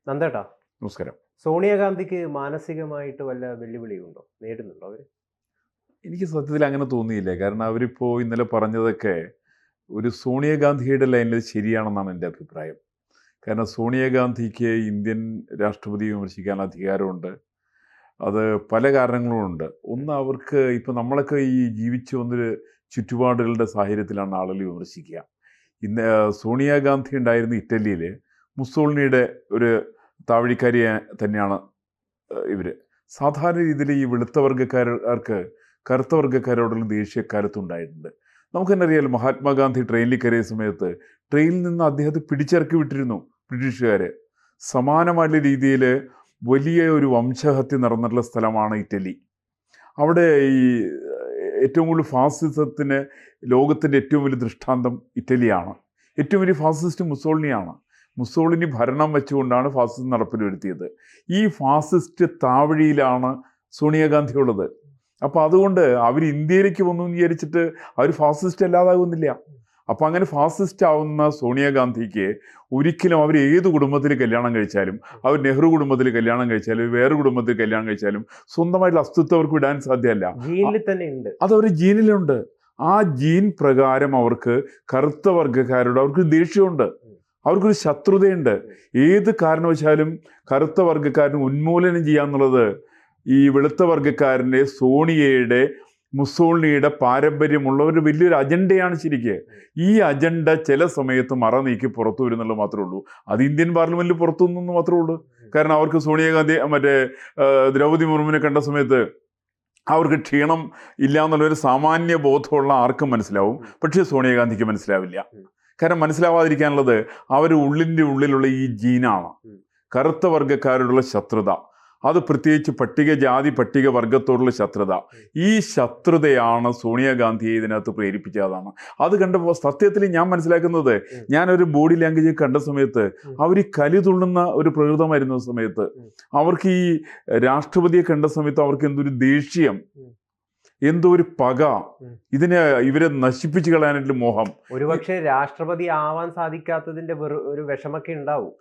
നന്ദേട്ടാ, നമസ്കാരം. സോണിയാഗാന്ധിക്ക് മാനസികമായിട്ട് വല്ല വെല്ലുവിളിയുണ്ടോ? നേരിടുന്നുണ്ടോ അവര്? എനിക്ക് സത്യത്തിൽ അങ്ങനെ തോന്നിയില്ല. കാരണം അവരിപ്പോൾ ഇന്നലെ പറഞ്ഞതൊക്കെ ഒരു സോണിയാഗാന്ധിയുടെ ലൈനിൽ ശരിയാണെന്നാണ് എൻ്റെ അഭിപ്രായം. കാരണം സോണിയാഗാന്ധിക്ക് ഇന്ത്യൻ രാഷ്ട്രപതിയെ വിമർശിക്കാൻ അധികാരമുണ്ട്. അത് പല കാരണങ്ങളുമുണ്ട്. ഒന്ന്, അവർക്ക് ഇപ്പം നമ്മളൊക്കെ ഈ ജീവിച്ചു വന്നൊരു ചുറ്റുപാടുകളുടെ സാഹചര്യത്തിലാണ് ആളുകൾ വിമർശിക്കുക. ഇന്ന് സോണിയാഗാന്ധി ഉണ്ടായിരുന്ന ഇറ്റലിയിൽ മുസോളിനിയുടെ ഒരു താവഴിക്കാരി തന്നെയാണ് ഇവർ. സാധാരണ രീതിയിൽ ഈ വെളുത്ത വർഗ്ഗക്കാർക്ക് കറുത്ത വർഗ്ഗക്കാരോടുള്ള ദേഷ്യം എക്കാലത്തുണ്ടായിട്ടുണ്ട്. നമുക്ക് തന്നെ അറിയാലോ, മഹാത്മാഗാന്ധി ട്രെയിനിൽ കയറിയ സമയത്ത് ട്രെയിനിൽ നിന്ന് അദ്ദേഹത്തെ പിടിച്ചിറക്കി വിട്ടിരുന്നു ബ്രിട്ടീഷുകാർ. സമാനമായിട്ടുള്ള രീതിയിൽ വലിയ ഒരു വംശഹത്യ നടന്നിട്ടുള്ള സ്ഥലമാണ് ഇറ്റലി. അവിടെ ഈ ഏറ്റവും കൂടുതൽ ഫാസിസത്തിന് ലോകത്തിൻ്റെ ഏറ്റവും വലിയ ദൃഷ്ടാന്തം ഇറ്റലിയാണ്. ഏറ്റവും വലിയ ഫാസിസ്റ്റ് മുസോളിനിയാണ്. മുസോളിനി ഭരണം വെച്ചുകൊണ്ടാണ് ഫാസിസം നടപ്പിൽ വരുത്തിയത്. ഈ ഫാസിസ്റ്റ് താവഴിയിലാണ് സോണിയാഗാന്ധി ഉള്ളത്. അപ്പോൾ അതുകൊണ്ട് അവർ ഇന്ത്യയിലേക്ക് വന്നു എന്ന് വിചാരിച്ചിട്ട് അവർ ഫാസിസ്റ്റ് അല്ലാതാകുന്നില്ല. അപ്പം അങ്ങനെ ഫാസിസ്റ്റ് ആവുന്ന സോണിയാഗാന്ധിക്ക് ഒരിക്കലും അവർ ഏത് കുടുംബത്തിൽ കല്യാണം കഴിച്ചാലും, അവർ നെഹ്റു കുടുംബത്തിൽ കല്യാണം കഴിച്ചാലും വേറെ കുടുംബത്തിൽ കല്യാണം കഴിച്ചാലും സ്വന്തമായിട്ടുള്ള അസ്തിത്വം അവർക്ക് വിടാൻ സാധ്യമല്ല. അതവർ ജീനിലുണ്ട്. ആ ജീൻ പ്രകാരം അവർക്ക് കറുത്ത വർഗ്ഗക്കാരോട് അവർക്ക് ദേഷ്യമുണ്ട്, അവർക്കൊരു ശത്രുതയുണ്ട്. ഏത് കാരണവശാലും കറുത്ത വർഗ്ഗക്കാരന് ഉന്മൂലനം ചെയ്യാന്നുള്ളത് ഈ വെളുത്ത വർഗ്ഗക്കാരൻ്റെ സോണിയയുടെ മുസോളിനിയുടെ പാരമ്പര്യമുള്ള ഒരു വലിയൊരു അജണ്ടയാണ് ശരിക്ക്. ഈ അജണ്ട ചില സമയത്ത് മറ നീക്കി പുറത്തു വരുന്നുള്ളത് മാത്രമേ ഉള്ളൂ. അത് ഇന്ത്യൻ പാർലമെന്റിൽ പുറത്തു നിന്നു മാത്രമേ ഉള്ളൂ. കാരണം അവർക്ക് സോണിയാഗാന്ധി ദ്രൗപദി മുർമുവിനെ കണ്ട സമയത്ത് അവർക്ക് ക്ഷീണം ഇല്ല എന്നുള്ളൊരു സാമാന്യ ബോധമുള്ള ആർക്കും മനസ്സിലാവും. പക്ഷേ സോണിയാഗാന്ധിക്ക് മനസ്സിലാവില്ല. കാരണം മനസ്സിലാവാതിരിക്കാനുള്ളത് അവർ ഉള്ളിലുള്ള ഈ ജീനാണ്. കറുത്ത വർഗ്ഗക്കാരോടുള്ള ശത്രുത, അത് പ്രത്യേകിച്ച് പട്ടിക വർഗത്തോടുള്ള ശത്രുത. ഈ ശത്രുതയാണ് സോണിയാഗാന്ധിയെ ഇതിനകത്ത് പ്രേരിപ്പിച്ചതാണ്. അത് കണ്ടപ്പോൾ സത്യത്തിൽ ഞാൻ മനസ്സിലാക്കുന്നത്, ഞാനൊരു ബോഡി ലാംഗ്വേജ് കണ്ട സമയത്ത് അവർ കലി തുള്ളുന്ന ഒരു പ്രകൃതമായിരുന്ന സമയത്ത്, അവർക്ക് ഈ രാഷ്ട്രപതിയെ കണ്ട സമയത്ത് അവർക്ക് എന്തൊരു ദേഷ്യം, എന്തോ ഒരു പക, ഇവരെ നശിപ്പിച്ചു കളയാനായിട്ട് മോഹം. ഒരുപക്ഷെ രാഷ്ട്രപതി ആവാൻ സാധിക്കാത്തതിന്റെ ഒരു വിഷമൊക്കെ ഉണ്ടാവും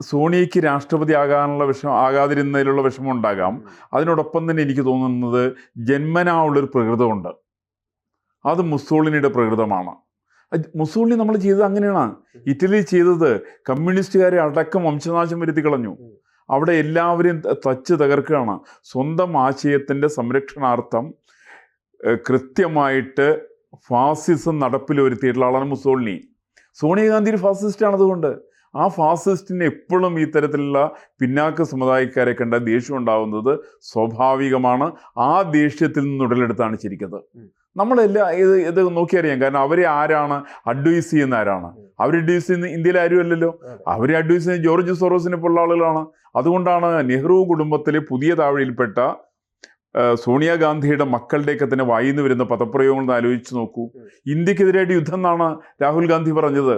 സോണിയയ്ക്ക് രാഷ്ട്രപതി ആകാതിരുന്നതിലുള്ള വിഷമം ഉണ്ടാകാം. അതിനോടൊപ്പം തന്നെ എനിക്ക് തോന്നുന്നത് ജന്മനാ ഉള്ളൊരു പ്രകൃതമുണ്ട്. അത് മുസോളിനിയുടെ പ്രകൃതമാണ്. മുസോളിനി നമ്മൾ ചെയ്തത് അങ്ങനെയാണ്. ഇറ്റലി ചെയ്തത് കമ്മ്യൂണിസ്റ്റുകാരെ അടക്കം വംശനാശം വരുത്തി കളഞ്ഞു. അവിടെ എല്ലാവരെയും തച്ച് തകർക്കുകയാണ്. സ്വന്തം ആശയത്തിൻ്റെ സംരക്ഷണാർത്ഥം കൃത്യമായിട്ട് ഫാസിസം നടപ്പിൽ വരുത്തിയിട്ടുള്ള ആളാണ് മുസോളിനി. സോണിയാഗാന്ധി ഒരു ഫാസിസ്റ്റാണ്. അതുകൊണ്ട് ആ ഫാസിസ്റ്റിന് എപ്പോഴും ഈ തരത്തിലുള്ള പിന്നാക്ക സമുദായക്കാരെ കണ്ട ദേഷ്യം ഉണ്ടാകുന്നത് സ്വാഭാവികമാണ്. ആ ദേഷ്യത്തിൽ നിന്ന് ഉടലെടുത്താണ് ശരിക്കത്. നമ്മളെല്ലാം ഇത് നോക്കിയറിയാം. കാരണം അവരെ ആരാണ് അഡ്വൈസ് ചെയ്യുന്ന ആരാണ്? അവർ അഡ്വൈസ് ചെയ്യുന്ന ഇന്ത്യയിൽ ആരും അല്ലല്ലോ. അവരെ അഡ്വൈസ് ചെയ്യുന്ന ജോർജ് സോറോസിനെ പോലുള്ള ആളുകളാണ്. അതുകൊണ്ടാണ് നെഹ്റു കുടുംബത്തിലെ പുതിയ താവഴിയിൽപ്പെട്ട സോണിയാഗാന്ധിയുടെ മക്കളുടെയൊക്കെ തന്നെ വായിന്ന് വരുന്ന പദപ്രയോഗങ്ങൾ ആലോചിച്ച് നോക്കൂ. ഇന്ത്യക്കെതിരായിട്ട് യുദ്ധം എന്നാണ് രാഹുൽ ഗാന്ധി പറഞ്ഞത്.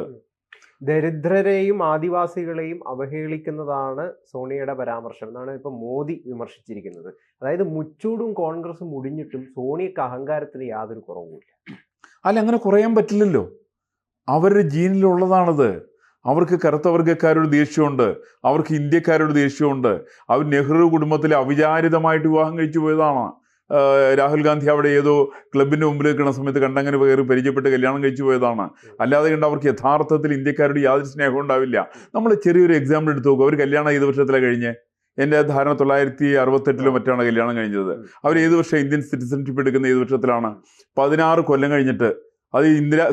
ദരിദ്രരെയും ആദിവാസികളെയും അവഹേളിക്കുന്നതാണ് സോണിയയുടെ പരാമർശം എന്നാണ് ഇപ്പൊ മോദി വിമർശിച്ചിരിക്കുന്നത്. അതായത് മുച്ചൂടും കോൺഗ്രസും മുടിഞ്ഞിട്ടും സോണിയക്ക് അഹങ്കാരത്തിന് യാതൊരു കുറവുമില്ല. അല്ല, അങ്ങനെ കുറയാൻ പറ്റില്ലല്ലോ. അവരുടെ ജീനിലുള്ളതാണത്. അവർക്ക് കറുത്ത വർഗ്ഗക്കാരോട് ദേഷ്യമുണ്ട്, അവർക്ക് ഇന്ത്യക്കാരോട് ദേഷ്യമുണ്ട്. അവർ നെഹ്റു കുടുംബത്തിൽ അവിചാരിതമായിട്ട് വിവാഹം കഴിച്ചു പോയതാണ്. രാഹുൽ ഗാന്ധി അവിടെ ഏതോ ക്ലബിൻ്റെ മുമ്പിൽ നിൽക്കുന്ന സമയത്ത് കണ്ടങ്ങനെ കയറി പരിചയപ്പെട്ട് കല്യാണം കഴിച്ചു പോയതാണ്. അല്ലാതെ കണ്ട് അവർക്ക് യഥാർത്ഥത്തിൽ ഇന്ത്യക്കാരോട് യാതൊരു സ്നേഹം ഉണ്ടാവില്ല. നമ്മൾ ചെറിയൊരു എക്സാമ്പിൾ എടുത്ത് നോക്കുക. അവർ കല്യാണം ഏത് വർഷത്തിലാണ് കഴിഞ്ഞ്? എൻ്റെ ധാരണ 1968 മറ്റാണ് കല്യാണം കഴിഞ്ഞത്. അവർ ഏത് വർഷം ഇന്ത്യൻ സിറ്റിസൺഷിപ്പ് എടുക്കുന്ന ഏത് വർഷത്തിലാണ്? 16 കൊല്ലം കഴിഞ്ഞിട്ട്. അത്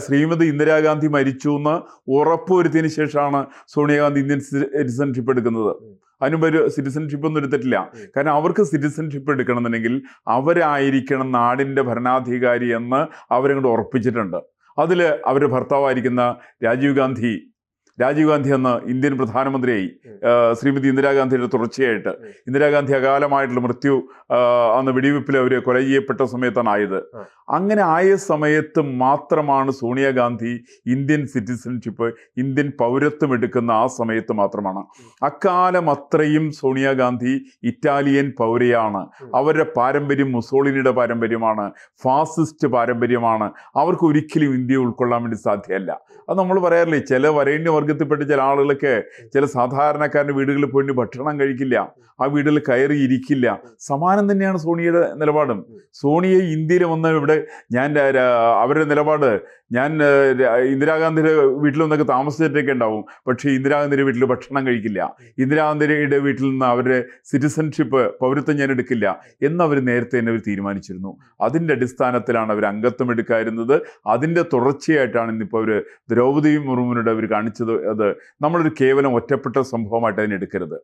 ശ്രീമതി ഇന്ദിരാഗാന്ധി മരിച്ചു എന്ന് ഉറപ്പുവരുത്തിയതിന് ശേഷമാണ് സോണിയാഗാന്ധി ഇന്ത്യൻ സിറ്റിസൺഷിപ്പ് എടുക്കുന്നത്. അതിനുമ്പ് ഒരു സിറ്റിസൺഷിപ്പ് ഒന്നും എടുത്തിട്ടില്ല. കാരണം അവർക്ക് സിറ്റിസൺഷിപ്പ് എടുക്കണമെന്നുണ്ടെങ്കിൽ അവരായിരിക്കണം നാടിൻ്റെ ഭരണാധികാരി എന്ന് അവരങ്ങോട്ട് ഉറപ്പിച്ചിട്ടുണ്ട്. അതിൽ അവരുടെ ഭർത്താവായിരിക്കുന്ന രാജീവ് ഗാന്ധി അന്ന് ഇന്ത്യൻ പ്രധാനമന്ത്രിയായി. ശ്രീമതി ഇന്ദിരാഗാന്ധിയുടെ തുടർച്ചയായിട്ട് ഇന്ദിരാഗാന്ധി അകാലമായിട്ടുള്ള മൃത്യു അന്ന് വെടിവെപ്പിൽ അവർ കൊല ചെയ്യപ്പെട്ട സമയത്താണ് ആയത്. അങ്ങനെ ആയ സമയത്ത് മാത്രമാണ് സോണിയാഗാന്ധി ഇന്ത്യൻ സിറ്റിസൺഷിപ്പ്, ഇന്ത്യൻ പൗരത്വം എടുക്കുന്ന ആ സമയത്ത് മാത്രമാണ്. അക്കാലം അത്രയും സോണിയാഗാന്ധി ഇറ്റാലിയൻ പൗരയാണ്. അവരുടെ പാരമ്പര്യം മുസോളിനിയുടെ പാരമ്പര്യമാണ്, ഫാസിസ്റ്റ് പാരമ്പര്യമാണ്. അവർക്ക് ഒരിക്കലും ഇന്ത്യയെ ഉൾക്കൊള്ളാൻ വേണ്ടി സാധ്യമല്ല. അത് നമ്മൾ പറയാറില്ലേ, ചില വരേണ്യ വർഗത്തിൽപ്പെട്ട ചില ആളുകളൊക്കെ ചില സാധാരണക്കാരൻ്റെ വീടുകളിൽ പോയിട്ട് ഭക്ഷണം കഴിക്കില്ല, ആ വീടുകളിൽ കയറി ഇരിക്കില്ല. സമാനം തന്നെയാണ് സോണിയയുടെ നിലപാടും. സോണിയ ഇന്ത്യയിൽ വന്ന് ഇവിടെ അവരുടെ നിലപാട്, ഞാൻ ഇന്ദിരാഗാന്ധിയുടെ വീട്ടിൽ നിന്നൊക്കെ താമസിച്ചിട്ടൊക്കെ ഉണ്ടാവും, പക്ഷേ ഇന്ദിരാഗാന്ധിയുടെ വീട്ടിൽ ഭക്ഷണം കഴിക്കില്ല, ഇന്ദിരാഗാന്ധിയുടെ വീട്ടിൽ നിന്ന് അവരുടെ സിറ്റിസൺഷിപ്പ് പൗരത്വം ഞാൻ എടുക്കില്ല എന്നവർ നേരത്തെ തന്നെ അവർ തീരുമാനിച്ചിരുന്നു. അതിൻ്റെ അടിസ്ഥാനത്തിലാണ് അവർ അംഗത്വം എടുക്കാതിരുന്നത്. അതിൻ്റെ തുടർച്ചയായിട്ടാണ് ഇന്നിപ്പോൾ അവർ ദ്രൗപദി മുർമുവിനോട് അവർ കാണിച്ചത്. അത് നമ്മളൊരു കേവലം ഒറ്റപ്പെട്ട സംഭവമായിട്ട് അതിനെടുക്കരുത്.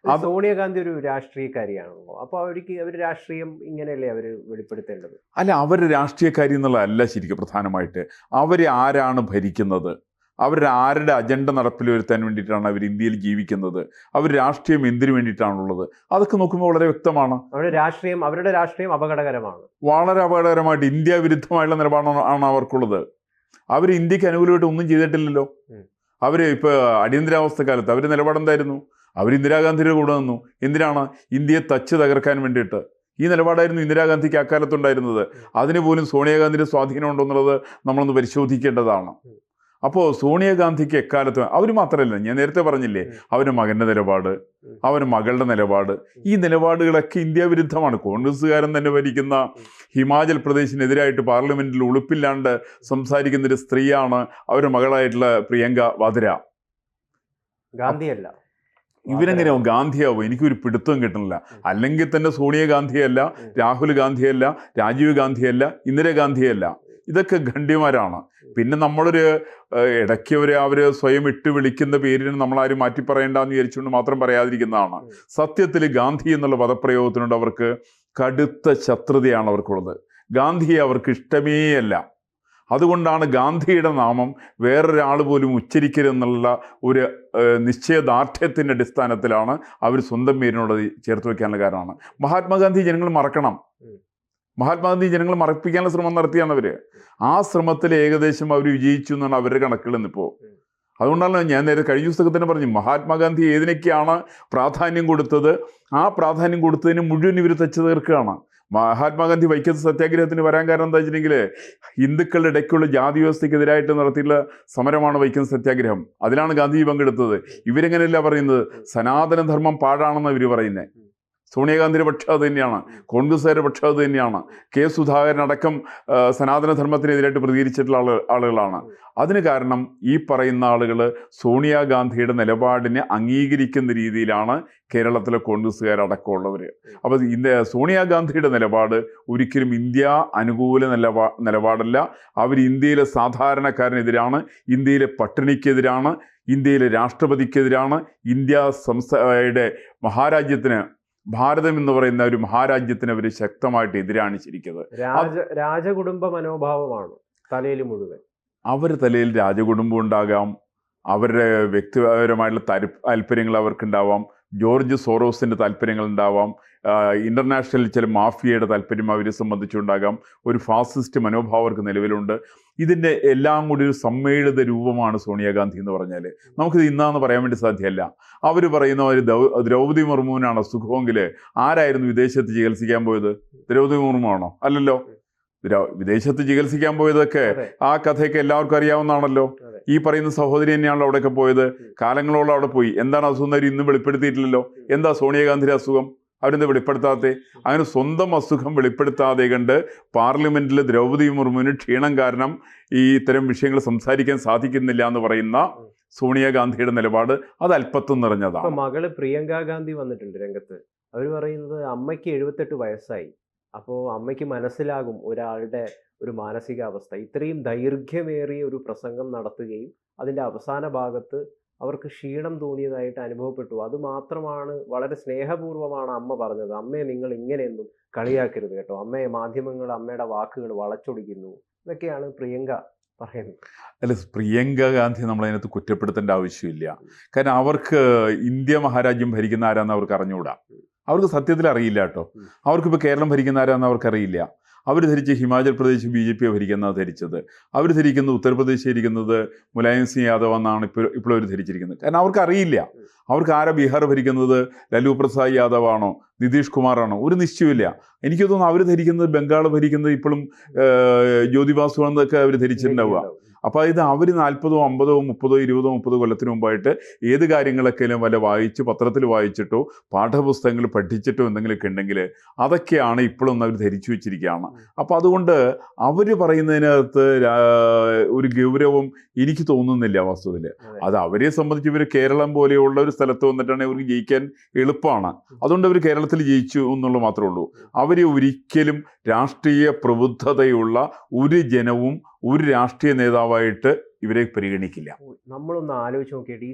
സോണിയാഗാന്ധി ഒരു രാഷ്ട്രീയക്കാരിയാണല്ലോ, അപ്പോൾ അവർ രാഷ്ട്രീയം ഇങ്ങനെയല്ലേ അവർ വെളിപ്പെടുത്തേണ്ടത്? അല്ല, അവർ രാഷ്ട്രീയക്കാരി എന്നുള്ളതല്ല ശരിക്കും പ്രധാനമായിട്ട്. അവർ ആരാണ് ഭരിക്കുന്നത്, അവരുടെ ആരുടെ അജണ്ട നടപ്പിൽ വരുത്താൻ വേണ്ടിയിട്ടാണ് അവർ ഇന്ത്യയിൽ ജീവിക്കുന്നത്, അവർ രാഷ്ട്രീയം എന്തിനു വേണ്ടിയിട്ടാണുള്ളത്, അതൊക്കെ നോക്കുമ്പോൾ വളരെ വ്യക്തമാണ്. അവരുടെ രാഷ്ട്രീയം അപകടകരമാണ്, വളരെ അപകടകരമായിട്ട് ഇന്ത്യ വിരുദ്ധമായുള്ള നിലപാടാണ് അവർക്കുള്ളത്. അവർ ഇന്ത്യക്ക് അനുകൂലമായിട്ട് ഒന്നും ചെയ്തിട്ടില്ലല്ലോ. അവർ ഇപ്പോൾ അടിയന്തരാവസ്ഥ കാലത്ത് അവർ നിലപാടെന്തായിരുന്നു? അവർ ഇന്ദിരാഗാന്ധിയുടെ കൂടെ നിന്നു. എന്തിനാണ്? ഇന്ത്യയെ തച്ച് തകർക്കാൻ വേണ്ടിയിട്ട്. ഈ നിലപാടായിരുന്നു ഇന്ദിരാഗാന്ധിക്ക് അക്കാലത്തുണ്ടായിരുന്നത്. അതിന് പോലും സോണിയാഗാന്ധിയുടെ സ്വാധീനം ഉണ്ടോ എന്നുള്ളത് നമ്മളൊന്ന് പരിശോധിക്കേണ്ടതാണ്. അപ്പോൾ സോണിയാഗാന്ധിക്ക് എക്കാലത്ത് അവർ മാത്രമല്ല, ഞാൻ നേരത്തെ പറഞ്ഞില്ലേ, അവരുടെ മകൻ്റെ നിലപാട്, അവരുടെ മകളുടെ നിലപാട്, ഈ നിലപാടുകളൊക്കെ ഇന്ത്യ വിരുദ്ധമാണ്. കോൺഗ്രസ്സുകാരൻ തന്നെ ഭരിക്കുന്ന ഹിമാചൽ പ്രദേശിനെതിരായിട്ട് പാർലമെന്റിൽ ഉളുപ്പില്ലാണ്ട് സംസാരിക്കുന്നൊരു സ്ത്രീയാണ് അവരുടെ മകളായിട്ടുള്ള പ്രിയങ്ക വാദ്ര. ഗാന്ധിയല്ല. ഇവരെങ്ങനെയാവും ഗാന്ധിയാവും? എനിക്കൊരു പിടുത്തവും കിട്ടുന്നില്ല. അല്ലെങ്കിൽ തന്നെ സോണിയാഗാന്ധിയല്ല, രാഹുൽ ഗാന്ധിയല്ല, രാജീവ് ഗാന്ധിയല്ല, ഇന്ദിരാഗാന്ധിയല്ല. ഇതൊക്കെ ഗണ്യന്മാരാണ്. പിന്നെ നമ്മളൊരു ഇടയ്ക്ക് അവർ സ്വയം ഇട്ട് വിളിക്കുന്ന പേരിന് നമ്മളാരും മാറ്റി പറയേണ്ടെന്ന് വിചാരിച്ചുകൊണ്ട് മാത്രം പറയാതിരിക്കുന്നതാണ്. സത്യത്തിൽ ഗാന്ധി എന്നുള്ള പദപ്രയോഗത്തിനോട് അവർക്ക് കടുത്ത ശത്രുതയാണ് അവർക്കുള്ളത്. ഗാന്ധിയെ അവർക്ക് ഇഷ്ടമേ അല്ല. അതുകൊണ്ടാണ് ഗാന്ധിയുടെ നാമം വേറൊരാൾ പോലും ഉച്ചരിക്കരുതെന്നുള്ള ഒരു നിശ്ചയദാർഢ്യത്തിൻ്റെ അടിസ്ഥാനത്തിലാണ് അവർ സ്വന്തം പേരിനോട് ചേർത്ത് വയ്ക്കാനുള്ള കാരണമാണ്. മഹാത്മാഗാന്ധി ജനങ്ങൾ മറക്കണം. മഹാത്മാഗാന്ധി ജനങ്ങൾ മറപ്പിക്കാനുള്ള ശ്രമം നടത്തിയാണ് അവർ. ആ ശ്രമത്തിൽ ഏകദേശം അവർ വിജയിച്ചു എന്നാണ് അവരുടെ കണക്കുകൾ ഇന്നിപ്പോൾ. അതുകൊണ്ടാണ് ഞാൻ നേരെ കഴിഞ്ഞ പുസ്തകത്തിൽ തന്നെ പറഞ്ഞു, മഹാത്മാഗാന്ധി ഏതിനൊക്കെയാണ് പ്രാധാന്യം കൊടുത്തത്, ആ പ്രാധാന്യം കൊടുത്തതിന് മുഴുവൻ ഇവർ തച്ച് തീർക്കുകയാണ്. മഹാത്മാഗാന്ധി വൈക്കത്ത് സത്യാഗ്രഹത്തിന് വരാൻ കാരണം എന്താ വെച്ചിട്ടുണ്ടെങ്കിൽ ഹിന്ദുക്കളുടെ ഇടയ്ക്കുള്ള ജാതി വ്യവസ്ഥയ്ക്കെതിരായിട്ട് നടത്തിയുള്ള സമരമാണ് വൈക്കത്ത് സത്യാഗ്രഹം. അതിലാണ് ഗാന്ധി പങ്കെടുത്തത്. ഇവരെങ്ങനെയല്ല പറയുന്നത് സനാതനധർമ്മം പാഴാണെന്ന് ഇവർ പറയുന്നത്. സോണിയാഗാന്ധിയുടെ പക്ഷം അത് തന്നെയാണ്, കോൺഗ്രസ്സുകാരുടെ പക്ഷം അത് തന്നെയാണ്. കെ സുധാകരൻ അടക്കം സനാതനധർമ്മത്തിനെതിരായിട്ട് പ്രതികരിച്ചിട്ടുള്ള ആളുകളാണ്. അതിന് കാരണം ഈ പറയുന്ന ആളുകൾ സോണിയാഗാന്ധിയുടെ നിലപാടിനെ അംഗീകരിക്കുന്ന രീതിയിലാണ് കേരളത്തിലെ കോൺഗ്രസ്സുകാരടക്കമുള്ളവർ. അപ്പോൾ സോണിയാഗാന്ധിയുടെ നിലപാട് ഒരിക്കലും ഇന്ത്യ അനുകൂല നിലപാടല്ല. അവർ ഇന്ത്യയിലെ സാധാരണക്കാരനെതിരാണ്, ഇന്ത്യയിലെ പട്ടിണിക്കെതിരാണ്, ഇന്ത്യയിലെ രാഷ്ട്രപതിക്കെതിരാണ്, ഇന്ത്യ സംസ്ഥാനയുടെ മഹാരാജ്യത്തിന്, ഭാരതം എന്ന് പറയുന്ന ഒരു മഹാരാജ്യത്തിന് അവർ ശക്തമായിട്ട് എതിരാണ് ശരിക്കുന്നത്. രാജകുടുംബ മനോഭാവമാണ് തലയിൽ മുഴുവൻ. അവർ തലയിൽ രാജകുടുംബം ഉണ്ടാകാം, അവരുടെ വ്യക്തിപരമായിട്ടുള്ള താല്പര്യങ്ങൾ അവർക്കുണ്ടാവാം, ജോർജ് സോറോസിൻ്റെ താല്പര്യങ്ങൾ ഉണ്ടാവാം, ഇൻ്റർനാഷണൽ ചില മാഫിയയുടെ താല്പര്യം അവരെ സംബന്ധിച്ചുണ്ടാകാം, ഒരു ഫാസിസ്റ്റ് മനോഭാവം അവർക്ക് നിലവിലുണ്ട്. ഇതിൻ്റെ എല്ലാം കൂടി ഒരു സമ്മേളിത രൂപമാണ് സോണിയാഗാന്ധി എന്ന് പറഞ്ഞാൽ. നമുക്കിത് ഇന്നാന്ന് പറയാൻ വേണ്ടി സാധ്യമല്ല. അവർ പറയുന്ന ഒരു ദ്രൗപദി മുർമുവിനാണ് അസുഖമെങ്കിൽ ആരായിരുന്നു വിദേശത്ത് ചികിത്സിക്കാൻ പോയത്? ദ്രൗപദി മുർമു ആണോ? അല്ലല്ലോ. വിദേശത്ത് ചികിത്സിക്കാൻ പോയതൊക്കെ ആ കഥയൊക്കെ എല്ലാവർക്കും അറിയാവുന്നതാണല്ലോ. ഈ പറയുന്ന സഹോദരി തന്നെയാണല്ലോ അവിടെയൊക്കെ പോയത്, കാലങ്ങളോളം അവിടെ പോയി. എന്താണ് അസുഖം അവർ ഇന്നും വെളിപ്പെടുത്തിയിട്ടില്ലല്ലോ. എന്താ സോണിയാഗാന്ധിയുടെ അസുഖം? അവരെന്താ വെളിപ്പെടുത്താതെ? അങ്ങനെ സ്വന്തം അസുഖം വെളിപ്പെടുത്താതെ കണ്ട് പാർലമെന്റിൽ ദ്രൗപദി മുർമുവിന് ക്ഷീണം കാരണം ഈ ഇത്തരം വിഷയങ്ങൾ സംസാരിക്കാൻ സാധിക്കുന്നില്ല എന്ന് പറയുന്ന സോണിയാഗാന്ധിയുടെ നിലപാട് അത് അല്പത്വം നിറഞ്ഞതാണ്. മകള് പ്രിയങ്ക ഗാന്ധി വന്നിട്ടുണ്ട് രംഗത്ത്. അവർ പറയുന്നത് അമ്മയ്ക്ക് 78 വയസ്സായി, അപ്പോൾ അമ്മയ്ക്ക് മനസ്സിലാകും ഒരാളുടെ ഒരു മാനസികാവസ്ഥ. ഇത്രയും ദൈർഘ്യമേറിയ ഒരു പ്രസംഗം നടത്തുകയും അതിൻ്റെ അവസാന ഭാഗത്ത് അവർക്ക് ക്ഷീണം തോന്നിയതായിട്ട് അനുഭവപ്പെട്ടു. അതുമാത്രമാണ്, വളരെ സ്നേഹപൂർവ്വമാണ് അമ്മ പറഞ്ഞത്. അമ്മയെ നിങ്ങൾ ഇങ്ങനെയൊന്നും കളിയാക്കരുത് കേട്ടോ, അമ്മയെ മാധ്യമങ്ങൾ അമ്മയുടെ വാക്കുകൾ വളച്ചൊടിക്കുന്നു, ഇതൊക്കെയാണ് പ്രിയങ്ക പറയുന്നത്. അല്ല, പ്രിയങ്ക ഗാന്ധി നമ്മളതിനകത്ത് കുറ്റപ്പെടുത്തേണ്ട ആവശ്യമില്ല. കാരണം അവർക്ക് ഇന്ത്യ മഹാരാജ്യം ഭരിക്കുന്ന ആരാന്ന് അവർക്ക് അറിഞ്ഞുകൂടാ. അവർക്ക് സത്യത്തിൽ അറിയില്ല കേട്ടോ. അവർക്കിപ്പോൾ കേരളം ഭരിക്കുന്ന ആരാന്ന് അവർക്കറിയില്ല. അവർ ധരിച്ച് ഹിമാചൽ പ്രദേശ് BJP ഭരിക്കുന്ന ധരിച്ചത്. അവർ ധരിക്കുന്നത് ഉത്തർപ്രദേശ് ഇരിക്കുന്നത് മുലായം സിംഗ് യാദവ് എന്നാണ് ഇപ്പോൾ അവർ ധരിച്ചിരിക്കുന്നത്. കാരണം അവർക്ക് അറിയില്ല. അവർക്ക് ആരാ ബീഹാർ ഭരിക്കുന്നത്, ലാലു പ്രസാദ് യാദവ് ആണോ, നിതീഷ് കുമാറാണോ, ഒരു നിശ്ചയമില്ല. എനിക്ക് തോന്നുന്നു അവർ ധരിക്കുന്നത് ബംഗാൾ ഭരിക്കുന്നത് ഇപ്പോഴും ജ്യോതി ബാസു എന്നൊക്കെ അവർ ധരിച്ചിട്ടുണ്ടാവുക. അപ്പോൾ ഇത് അവർ 40, 50, 30, 20, 30 കൊല്ലത്തിന് മുമ്പായിട്ട് ഏത് കാര്യങ്ങളൊക്കെയും വല്ല വായിച്ച് പത്രത്തിൽ വായിച്ചിട്ടോ പാഠപുസ്തകങ്ങൾ പഠിച്ചിട്ടോ എന്തെങ്കിലുമൊക്കെ ഉണ്ടെങ്കിൽ അതൊക്കെയാണ് ഇപ്പോഴൊന്നും അവർ ധരിച്ചു വെച്ചിരിക്കുകയാണ്. അപ്പോൾ അതുകൊണ്ട് അവർ പറയുന്നതിനകത്ത് ഒരു ഗൗരവം എനിക്ക് തോന്നുന്നില്ല വസ്തുതയിൽ. അത് അവരെ സംബന്ധിച്ച് ഇവർ കേരളം പോലെയുള്ള ഒരു സ്ഥലത്ത് വന്നിട്ടാണെങ്കിൽ അവർക്ക് ജയിക്കാൻ എളുപ്പമാണ്. അതുകൊണ്ട് അവർ കേരളത്തിൽ ജയിച്ചു എന്നുള്ളത് മാത്രമേ ഉള്ളൂ. അവരെ ഒരിക്കലും രാഷ്ട്രീയ പ്രബുദ്ധതയുള്ള ഒരു ജനവും ഒരു രാഷ്ട്രീയ നേതാവായിട്ട് ഇവരെ പരിഗണിക്കില്ല. നമ്മളൊന്ന് ആലോചിച്ച് നോക്കിയിട്ട്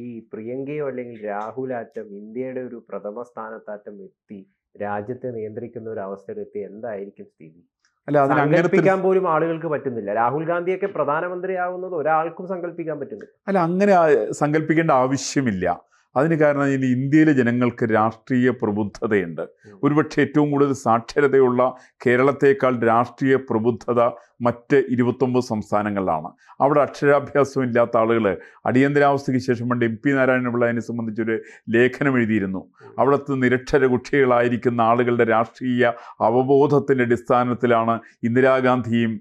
ഈ പ്രിയങ്കയോ അല്ലെങ്കിൽ രാഹുലാറ്റം ഇന്ത്യയുടെ ഒരു പ്രഥമ സ്ഥാനത്താറ്റം എത്തി രാജ്യത്തെ നിയന്ത്രിക്കുന്ന ഒരു അവസ്ഥയിലെത്തി എന്തായിരിക്കും സ്ഥിതി? അല്ല, സങ്കല്പിക്കാൻ പോലും ആളുകൾക്ക് പറ്റുന്നില്ല. രാഹുൽ ഗാന്ധിയൊക്കെ പ്രധാനമന്ത്രിയാവുന്നത് ഒരാൾക്കും സങ്കല്പിക്കാൻ പറ്റുന്നില്ല. അല്ല, അങ്ങനെ സങ്കല്പിക്കേണ്ട ആവശ്യമില്ല. അതിന് കാരണം ഇനി ഇന്ത്യയിലെ ജനങ്ങൾക്ക് രാഷ്ട്രീയ പ്രബുദ്ധതയുണ്ട്. ഒരുപക്ഷെ ഏറ്റവും കൂടുതൽ സാക്ഷരതയുള്ള കേരളത്തേക്കാൾ രാഷ്ട്രീയ പ്രബുദ്ധത മറ്റ് 29 സംസ്ഥാനങ്ങളിലാണ്. അവിടെ അക്ഷരാഭ്യാസം ഇല്ലാത്ത ആളുകൾ അടിയന്തരാവസ്ഥയ്ക്ക് ശേഷം പണ്ട് MP നാരായണപിള്ള അതിനെ സംബന്ധിച്ചൊരു ലേഖനം എഴുതിയിരുന്നു. അവിടുത്തെ നിരക്ഷര കുട്ടികളായിരിക്കുന്ന ആളുകളുടെ രാഷ്ട്രീയ അവബോധത്തിൻ്റെ അടിസ്ഥാനത്തിലാണ് ഇന്ദിരാഗാന്ധിയും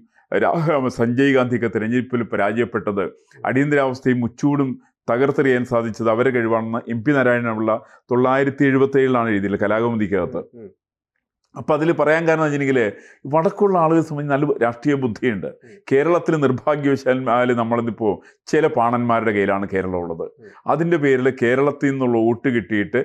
സഞ്ജയ് ഗാന്ധിയൊക്കെ തിരഞ്ഞെടുപ്പിൽ പരാജയപ്പെട്ടത്. അടിയന്തരാവസ്ഥയും മുച്ചൂടും തകർത്തെറിയാൻ സാധിച്ചത് അവരെ കഴിവാണെന്ന് MP നാരായണപിള്ള 1977 എഴുതിയില്ല കലാകൗമുദിക്കകത്ത്. അപ്പോൾ അതിൽ പറയാൻ കാരണം വെച്ചിട്ടുണ്ടെങ്കിൽ വടക്കുള്ള ആളുകളെ സംബന്ധിച്ച് നല്ല രാഷ്ട്രീയ ബുദ്ധിയുണ്ട്. കേരളത്തിൽ നിർഭാഗ്യവശാൽ നമ്മളിതിപ്പോൾ ചില പാണന്മാരുടെ കയ്യിലാണ് കേരളം ഉള്ളത്. അതിൻ്റെ പേരിൽ കേരളത്തിൽ നിന്നുള്ള വോട്ട് കിട്ടിയിട്ട്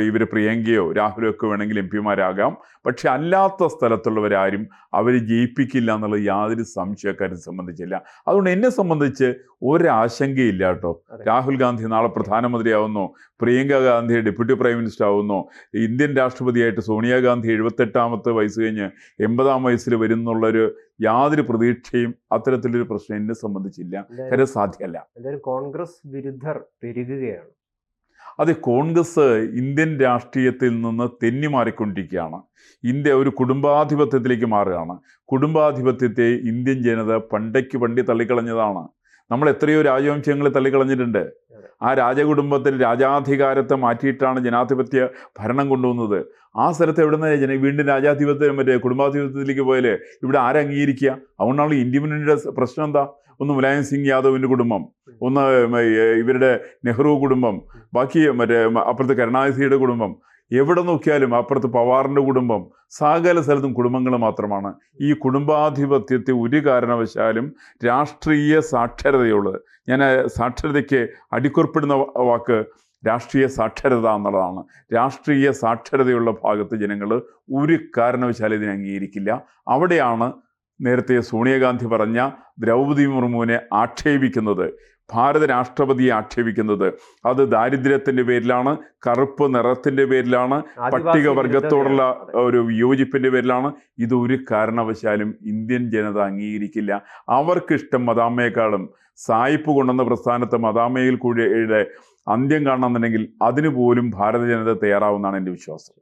ഇവർ പ്രിയങ്കയോ രാഹുലോ ഒക്കെ വേണമെങ്കിൽ MP മാരാകാം. പക്ഷെ അല്ലാത്ത സ്ഥലത്തുള്ളവരാരും അവർ ജയിപ്പിക്കില്ല എന്നുള്ളത് യാതൊരു സംശയക്കാരെ സംബന്ധിച്ചില്ല. അതുകൊണ്ട് എന്നെ സംബന്ധിച്ച് ഒരാശങ്കയില്ല കേട്ടോ. രാഹുൽ ഗാന്ധി നാളെ പ്രധാനമന്ത്രിയാവുന്നോ, Priyanka Gandhi deputy prime minister ആവുന്നോ, Indian രാഷ്ട്രപതിയായിട്ട് Sonia Gandhi 78 വയസ്സ് കഴിഞ്ഞ് 80 വയസ്സിൽ വരുന്നുള്ളൊരു യാതൊരു പ്രതീക്ഷയും അത്തരത്തിലൊരു പ്രശ്നം എന്നെ സംബന്ധിച്ചില്ല. കാര്യം സാധ്യമല്ല. കോൺഗ്രസ് വിരുദ്ധർ പെരുകുകയാണ്. അത് കോൺഗ്രസ് ഇന്ത്യൻ രാഷ്ട്രീയത്തിൽ നിന്ന് തെന്നിമാറിക്കൊണ്ടിരിക്കുകയാണ്. ഇന്ത്യ ഒരു കുടുംബാധിപത്യത്തിലേക്ക് മാറുകയാണ്. കുടുംബാധിപത്യത്തെ ഇന്ത്യൻ ജനത പണ്ടേ തള്ളിക്കളഞ്ഞതാണ്. നമ്മൾ എത്രയോ രാജവംശങ്ങളെ തള്ളിക്കളഞ്ഞിട്ടുണ്ട്. ആ രാജകുടുംബത്തിൽ രാജാധികാരത്തെ മാറ്റിയിട്ടാണ് ജനാധിപത്യ ഭരണം കൊണ്ടുവന്നത്. ആ സ്ഥലത്ത് എവിടെ നിന്ന് വീണ്ടും രാജാധിപത്യം കുടുംബാധിപത്യത്തിലേക്ക് പോയാൽ ഇവിടെ ആരംഗീകരിക്കുക? അതുകൊണ്ടാണ് ഇന്ത്യ മുന്നണിയുടെ പ്രശ്നം എന്താ? ഒന്ന് മുലായം സിംഗ് യാദവിൻ്റെ കുടുംബം, ഒന്ന് ഇവരുടെ നെഹ്റു കുടുംബം, ബാക്കി അപ്പുറത്ത് കരുണാനിധിയുടെ കുടുംബം, എവിടെ നോക്കിയാലും അപ്പുറത്ത് പവാറിൻ്റെ കുടുംബം, സകല സ്ഥലത്തും കുടുംബങ്ങൾ മാത്രമാണ്. ഈ കുടുംബാധിപത്യത്തെ ഒരു കാരണവശാലും രാഷ്ട്രീയ സാക്ഷരതയുള്ളത്, ഞാൻ സാക്ഷരതയ്ക്ക് അടിക്കുറിപ്പിടുന്ന വാക്ക് രാഷ്ട്രീയ സാക്ഷരത എന്നുള്ളതാണ്. രാഷ്ട്രീയ സാക്ഷരതയുള്ള ഭാഗത്ത് ജനങ്ങൾ ഒരു കാരണവശാലും ഇതിനെ അംഗീകരിക്കില്ല. അവിടെയാണ് നേരത്തെ സോണിയാഗാന്ധി പറഞ്ഞ ദ്രൗപദി മുർമുവിനെ ആക്ഷേപിക്കുന്നത്, ഭാരത രാഷ്ട്രപതിയെ ആക്ഷേപിക്കുന്നത്. അത് ദാരിദ്ര്യത്തിൻ്റെ പേരിലാണ്, കറുപ്പ് നിറത്തിൻ്റെ പേരിലാണ്, പട്ടികവർഗത്തോടുള്ള ഒരു വിയോജിപ്പിൻ്റെ പേരിലാണ്. ഇതൊരു കാരണവശാലും ഇന്ത്യൻ ജനത അംഗീകരിക്കില്ല. അവർക്കിഷ്ടം മദാമ്മയെക്കാളും സായിപ്പ് കൊണ്ടുവന്ന പ്രസ്ഥാനത്തെ മദാമ്മയിൽ കൂടിയുടെ അന്ത്യം കാണണമെന്നുണ്ടെങ്കിൽ അതിനു പോലും ഭാരത ജനത തയ്യാറാവുമെന്നാണ് എൻ്റെ വിശ്വാസം.